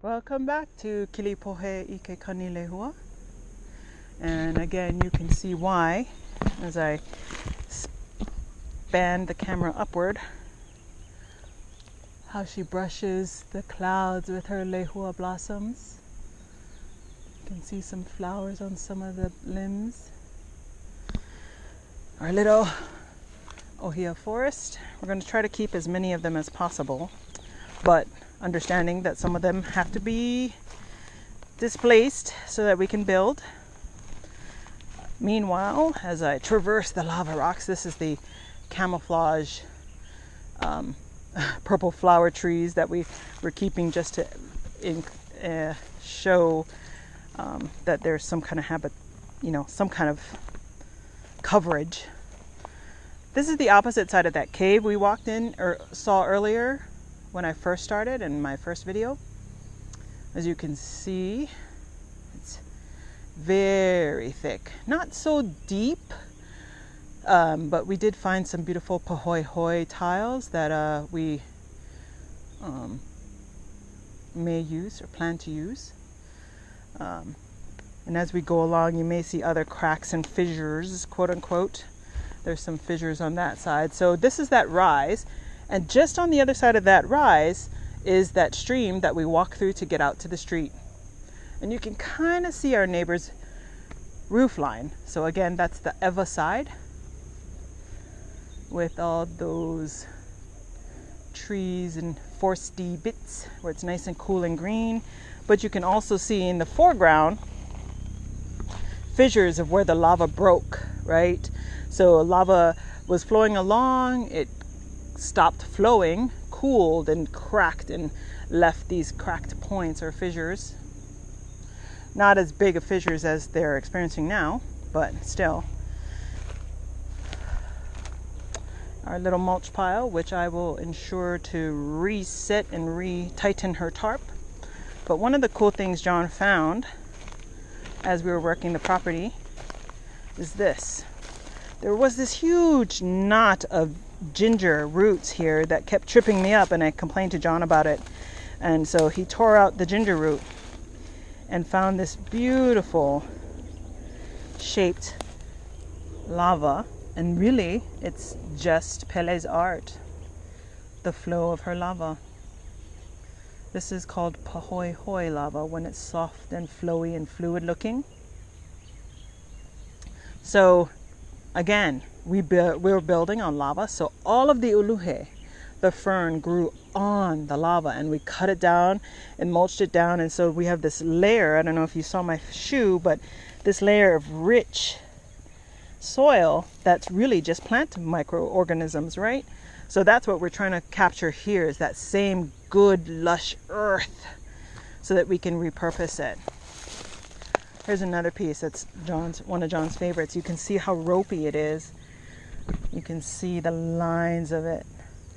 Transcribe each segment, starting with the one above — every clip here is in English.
Welcome back to Kilipohe, Ke Kanilehua. And again, you can see why as I span the camera upward, how she brushes the clouds with her lehua blossoms. You can see some flowers on some of the limbs. Our little ohia forest. We're going to try to keep as many of them as possible, but understanding that some of them have to be displaced so that we can build. Meanwhile, as I traverse the lava rocks, this is the camouflage purple flower trees that we're keeping just to show that there's some kind of some kind of coverage. This is the opposite side of that cave we walked in or saw earlier when I first started in my first video. As you can see, it's very thick, not so deep, but we did find some beautiful pahoehoe tiles that we may use or plan to use. And as we go along, you may see other cracks and fissures, quote unquote. There's some fissures on that side. So this is that rise. And just on the other side of that rise is that stream that we walk through to get out to the street. And you can kind of see our neighbor's roof line. So again, that's the Eva side with all those trees and foresty bits where it's nice and cool and green. But you can also see in the foreground fissures of where the lava broke, right? So lava was flowing along, it stopped flowing, cooled and cracked and left these cracked points or fissures. Not as big of fissures as they're experiencing now, but still. Our little mulch pile, which I will ensure to reset and re-tighten her tarp. But one of the cool things John found as we were working the property is this. There was this huge knot of ginger roots here that kept tripping me up, and I complained to John about it. And so he tore out the ginger root and found this beautiful shaped lava. And really, it's just Pele's art, the flow of her lava. This is called pahoehoe lava when it's soft and flowy and fluid looking. So again, we were building on lava, so all of the uluhe, the fern, grew on the lava, and we cut it down and mulched it down, and so we have this layer. I don't know if you saw my shoe, but this layer of rich soil that's really just plant microorganisms, right? So that's what we're trying to capture here, is that same good lush earth so that we can repurpose it. Here's another piece that's one of John's favorites. You can see how ropey it is. You can see the lines of it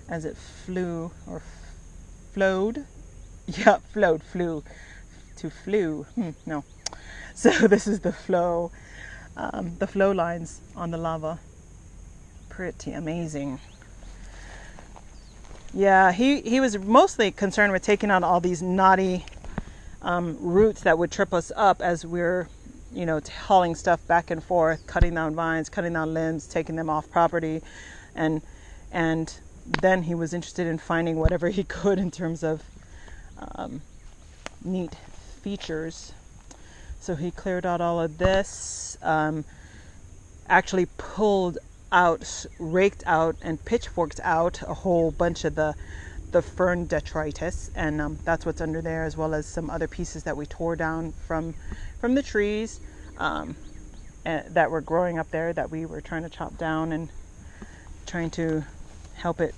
as it flew or flowed. Yeah, flew. No. So this is the flow lines on the lava. Pretty amazing. Yeah, he was mostly concerned with taking out all these knotty roots that would trip us up as we're, hauling stuff back and forth, cutting down vines, cutting down limbs, taking them off property. And then he was interested in finding whatever he could in terms of neat features. So he cleared out all of this, actually pulled out, raked out, and pitchforked out a whole bunch of the fern detritus, and that's what's under there, as well as some other pieces that we tore down from the trees that were growing up there that we were trying to chop down and trying to help it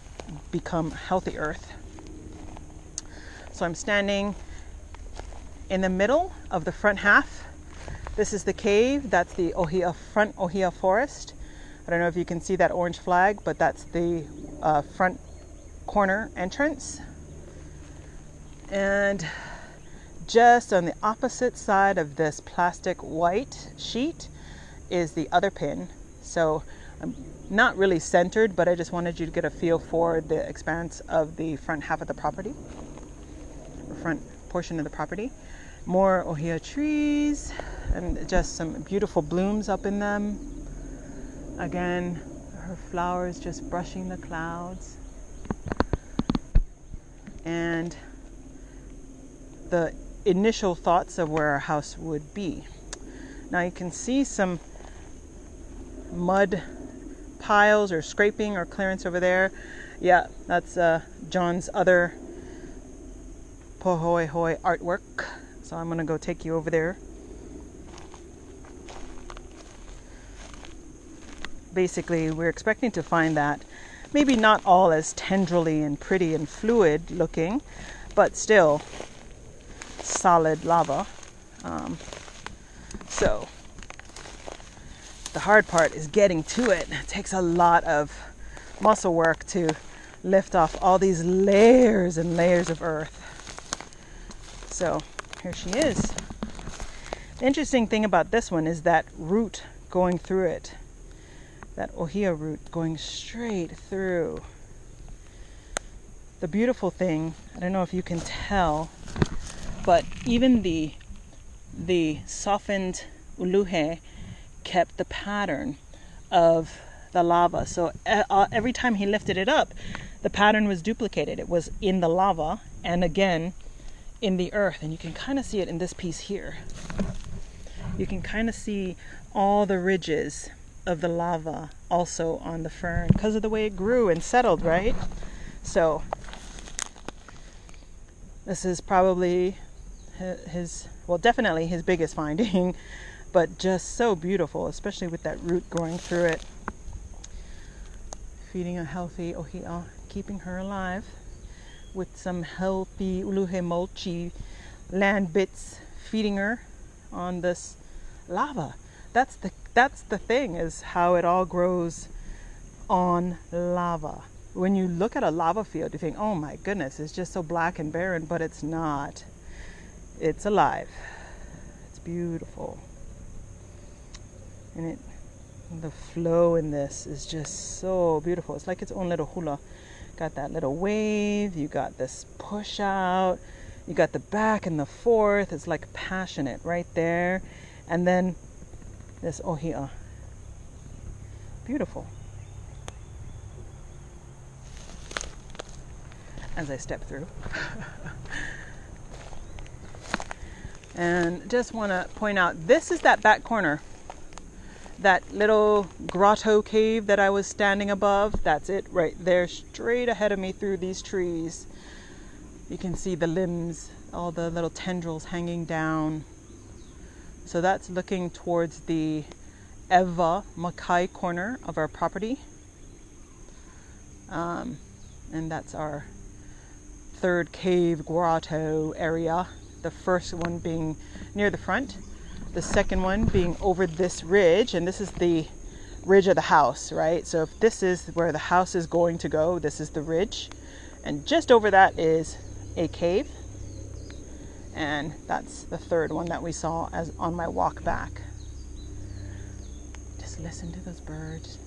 become healthy earth. So I'm standing in the middle of the front half. This is the cave. That's the front ohia forest. I don't know if you can see that orange flag, but that's the front corner entrance. And just on the opposite side of this plastic white sheet is the other pin. So I'm not really centered, but I just wanted you to get a feel for the expanse of the front half of the property, or front portion of the property. More ohia trees and just some beautiful blooms up in them. Again, her flowers just brushing the clouds. And the initial thoughts of where our house would be. Now you can see some mud piles or scraping or clearance over there. Yeah, that's John's other Pohoehoi artwork. So I'm gonna go take you over there. Basically, we're expecting to find that maybe not all as tendrily and pretty and fluid looking, but still solid lava. So the hard part is getting to it. It takes a lot of muscle work to lift off all these layers and layers of earth. So here she is. The interesting thing about this one is that root going through it. That ohia root going straight through. The beautiful thing, I don't know if you can tell, but even the softened uluhe kept the pattern of the lava. So every time he lifted it up, the pattern was duplicated. It was in the lava and again in the earth. And you can kind of see it in this piece here. You can kind of see all the ridges of the lava also on the fern because of the way it grew and settled, right? So this is probably definitely his biggest finding, but just so beautiful, especially with that root growing through it. Feeding a healthy ohia, keeping her alive with some healthy uluhe mulchy land bits, feeding her on this lava. That's the thing, is how it all grows on lava. When you look at a lava field, you think, oh my goodness, it's just so black and barren, but it's not. It's alive. It's beautiful. And the flow in this is just so beautiful. It's like its own little hula. Got that little wave, you got this push out, you got the back and the forth. It's like passionate right there. And then this ohia. Beautiful. As I step through. And just want to point out, this is that back corner. That little grotto cave that I was standing above, that's it right there, straight ahead of me through these trees. You can see the limbs, all the little tendrils hanging down. So that's looking towards the Eva Makai corner of our property. And that's our third cave grotto area. The first one being near the front. The second one being over this ridge, and this is the ridge of the house, right? So if this is where the house is going to go, this is the ridge. And just over that is a cave. And that's the third one that we saw as on my walk back. Just listen to those birds.